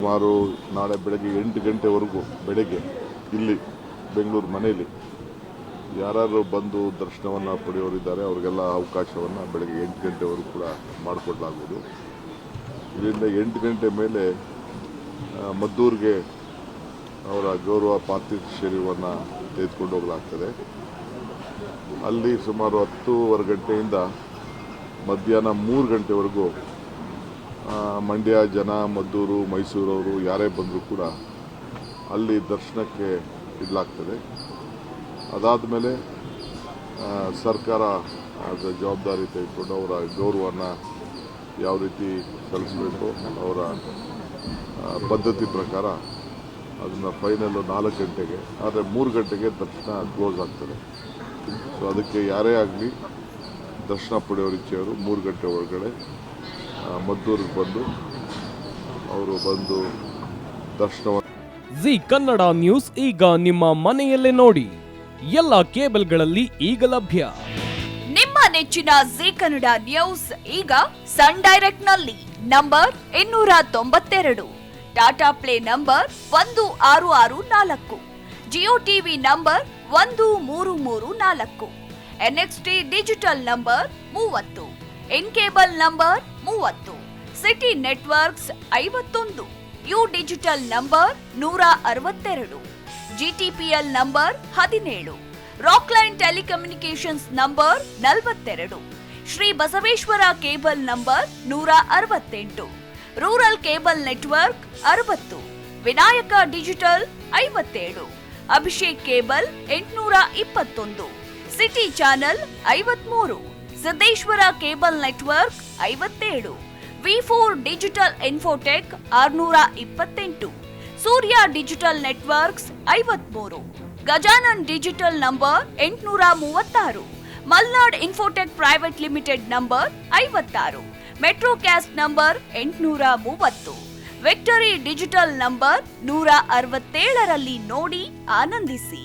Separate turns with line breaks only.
ಸುಮಾರು ನಾಳೆ ಬೆಳಗ್ಗೆ 8 ಗಂಟೆವರೆಗೂ ಬೆಳಗ್ಗೆ ಇಲ್ಲಿ ಬೆಂಗಳೂರು ಮನೆಯಲ್ಲಿ ಯಾರು ಬಂದು ದರ್ಶನವನ್ನು ಪಡೆಯೋರಿದ್ದಾರೆ ಅವರಿಗೆಲ್ಲ ಅವಕಾಶವನ್ನು ಬೆಳಗ್ಗೆ 8 ಗಂಟೆವರೆಗೂ ಕೂಡ ಮಾಡಿಕೊಡಲಾಗುವುದು. ಇದರಿಂದ 8 ಗಂಟೆ ಮೇಲೆ ಮದ್ದೂರಿಗೆ ಅವರ ಗೌರವ ಪಾರ್ಥಿವ ಶರೀರವನ್ನು ತೆಗೆದುಕೊಂಡು ಹೋಗಲಾಗ್ತದೆ. ಅಲ್ಲಿ ಸುಮಾರು 10:15 ಗಂಟೆಯಿಂದ ಮಧ್ಯಾಹ್ನ 3 ಗಂಟೆವರೆಗೂ ಮಂಡ್ಯ ಜನ, ಮದ್ದೂರು, ಮೈಸೂರವರು ಯಾರೇ ಬಂದರೂ ಕೂಡ ಅಲ್ಲಿ ದರ್ಶನಕ್ಕೆ ಇಡಲಾಗ್ತದೆ. ಅದಾದ ಮೇಲೆ ಸರ್ಕಾರ ಅದರ ಜವಾಬ್ದಾರಿ ತೆಗೆದುಕೊಂಡು ಅವರ ಗೌರವವನ್ನು ಯಾವ ರೀತಿ ಸಲ್ಲಿಸಬೇಕು ಅವರ ಪದ್ಧತಿ ಪ್ರಕಾರ ಅದನ್ನು ಫೈನಲ್ಲು 4 ಗಂಟೆಗೆ, ಆದರೆ 3 ಗಂಟೆಗೆ ದರ್ಶನ ಕ್ಲೋಸ್ ಆಗ್ತದೆ. ಸೊ ಅದಕ್ಕೆ ಯಾರೇ ಆಗಲಿ ದರ್ಶನ ಪಡೆಯೋರು ಇಚ್ಛೆಯವರು 3 ಗಂಟೆ ಒಳಗಡೆ ಮದ್ದೂರಿಗೆ ಬಂದು ಅವರು ಬಂದು ದರ್ಶನವನ್ನು.
ಜಿ ಕನ್ನಡ ನ್ಯೂಸ್ ಈಗ ನಿಮ್ಮ ಮನೆಯಲ್ಲೇ ನೋಡಿ, ಎಲ್ಲ ಕೇಬಲ್ಗಳಲ್ಲಿ ಈಗ ಲಭ್ಯ.
ನಿಮ್ಮ ನೆಚ್ಚಿನ ಜಿ ಕನ್ನಡ ನ್ಯೂಸ್ ಈಗ ಸನ್ ಡೈರೆಕ್ಟ್ ನಲ್ಲಿ number 292, Tata Play number 1664, Jio TV number 1334, NXT digital number 30, In Cable number 30, city networks 51, U digital number 162, GTPL number 17, Rockline telecommunications number 42, Shri Basaveshwara cable number 168, rural cable network 60, Vinayaka digital 57, Abhishek cable 821, city channel 53, Siddeshwara cable network 57, ವಿ4 digital infotech 628, Surya digital networks 53, Gajanan digital number 836, Malnad Infotech Private Limited number 56, Metrocast number 830, Victory Digital number 167ರಲ್ಲಿ ನೋಡಿ ಆನಂದಿಸಿ.